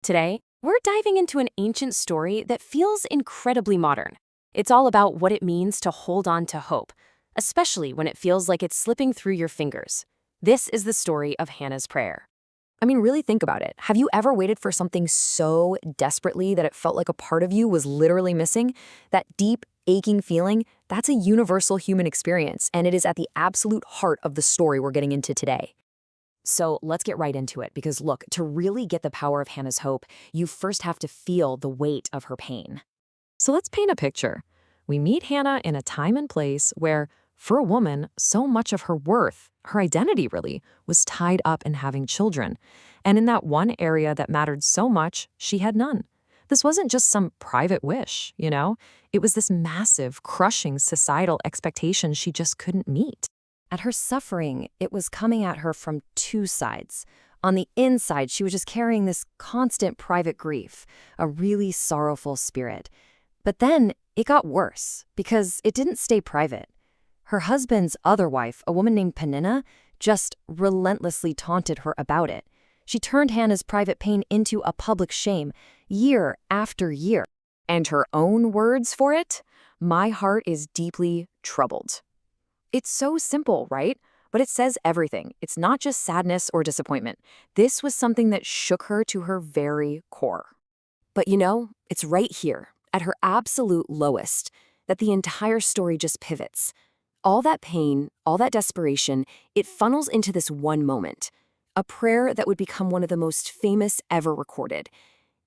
Today, we're diving into an ancient story that feels incredibly modern. It's all about what it means to hold on to hope, especially when it feels like it's slipping through your fingers. This is the story of Hannah's prayer. I mean, really think about it. Have you ever waited for something so desperately that it felt like a part of you was literally missing? That deep, aching feeling, that's a universal human experience, and it is at the absolute heart of the story we're getting into today. So let's get right into it, because look, to really get the power of Hannah's hope, you first have to feel the weight of her pain. So let's paint a picture. We meet Hannah in a time and place where, for a woman, so much of her worth, her identity really, was tied up in having children. And in that one area that mattered so much, she had none. This wasn't just some private wish, you know? It was this massive, crushing societal expectation she just couldn't meet. At her suffering, it was coming at her from two sides. On the inside, she was just carrying this constant private grief, a really sorrowful spirit. But then it got worse, because it didn't stay private. Her husband's other wife, a woman named Penina, just relentlessly taunted her about it. She turned Hannah's private pain into a public shame, year after year. And her own words for it? "My heart is deeply troubled." It's so simple, right? But it says everything. It's not just sadness or disappointment. This was something that shook her to her very core. But you know, it's right here, at her absolute lowest, that the entire story just pivots. All that pain, all that desperation, it funnels into this one moment. A prayer that would become one of the most famous ever recorded.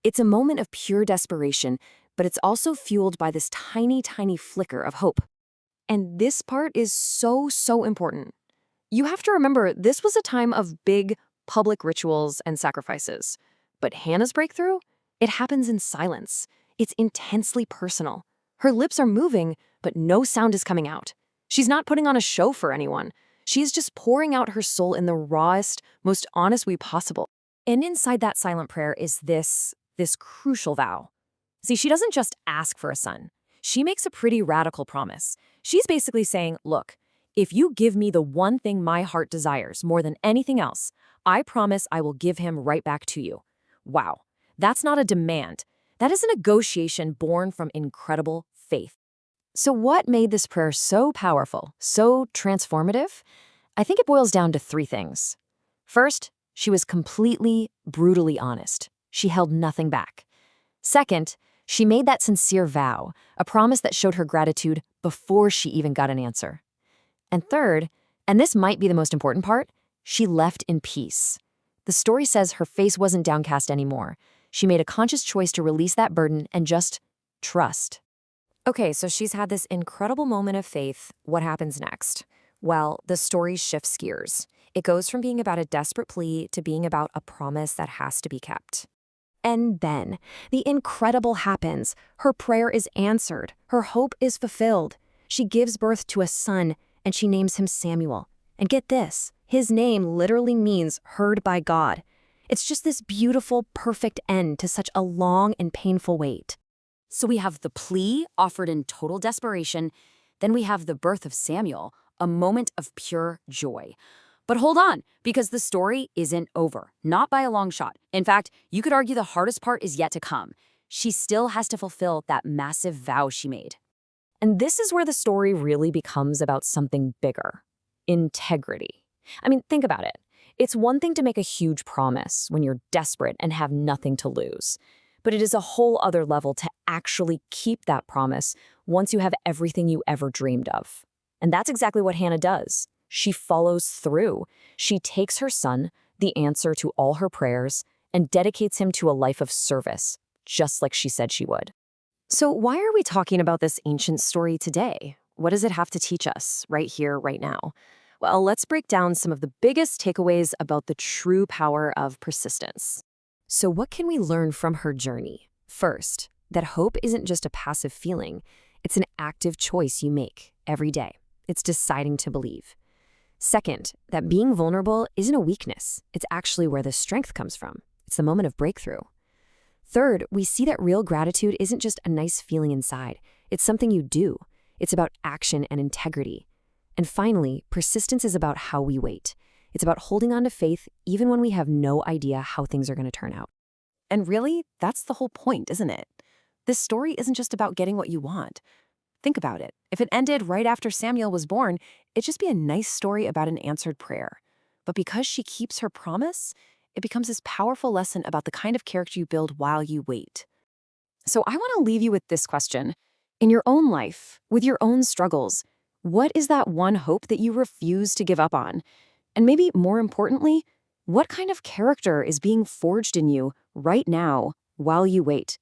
It's a moment of pure desperation, but it's also fueled by this tiny, tiny flicker of hope. And this part is so important. You have to remember, this was a time of big public rituals and sacrifices. But Hannah's breakthrough? It happens in silence. It's intensely personal. Her lips are moving, but no sound is coming out. She's not putting on a show for anyone. She's just pouring out her soul in the rawest, most honest way possible. And inside that silent prayer is this crucial vow. See, she doesn't just ask for a son. She makes a pretty radical promise. She's basically saying, look, if you give me the one thing my heart desires more than anything else, I promise I will give him right back to you. Wow, that's not a demand. That is a negotiation born from incredible faith. So what made this prayer so powerful, so transformative? I think it boils down to three things. First, she was completely, brutally honest. She held nothing back. Second, she made that sincere vow, a promise that showed her gratitude before she even got an answer. And third, and this might be the most important part, she left in peace. The story says her face wasn't downcast anymore. She made a conscious choice to release that burden and just trust. Okay, so she's had this incredible moment of faith. What happens next? Well, the story shifts gears. It goes from being about a desperate plea to being about a promise that has to be kept. And then, the incredible happens. Her prayer is answered. Her hope is fulfilled. She gives birth to a son, and she names him Samuel. And get this, his name literally means heard by God. It's just this beautiful, perfect end to such a long and painful wait. So we have the plea offered in total desperation. Then we have the birth of Samuel, a moment of pure joy. But hold on, because the story isn't over, not by a long shot. In fact, you could argue the hardest part is yet to come. She still has to fulfill that massive vow she made. And this is where the story really becomes about something bigger: integrity. I mean, think about it. It's one thing to make a huge promise when you're desperate and have nothing to lose. But it is a whole other level to actually keep that promise once you have everything you ever dreamed of. And that's exactly what Hannah does. She follows through. She takes her son, the answer to all her prayers, and dedicates him to a life of service, just like she said she would. So why are we talking about this ancient story today? What does it have to teach us right here, right now? Well, let's break down some of the biggest takeaways about the true power of persistence. So what can we learn from her journey? First, that hope isn't just a passive feeling. It's an active choice you make every day. It's deciding to believe. Second, that being vulnerable isn't a weakness. It's actually where the strength comes from. It's the moment of breakthrough. Third, we see that real gratitude isn't just a nice feeling inside. It's something you do. It's about action and integrity. And finally, persistence is about how we wait. It's about holding on to faith even when we have no idea how things are going to turn out. And really, that's the whole point, isn't it? This story isn't just about getting what you want. Think about it. If it ended right after Samuel was born, it'd just be a nice story about an answered prayer. But because she keeps her promise, it becomes this powerful lesson about the kind of character you build while you wait. So I want to leave you with this question. In your own life, with your own struggles, what is that one hope that you refuse to give up on? And maybe more importantly, what kind of character is being forged in you right now while you wait?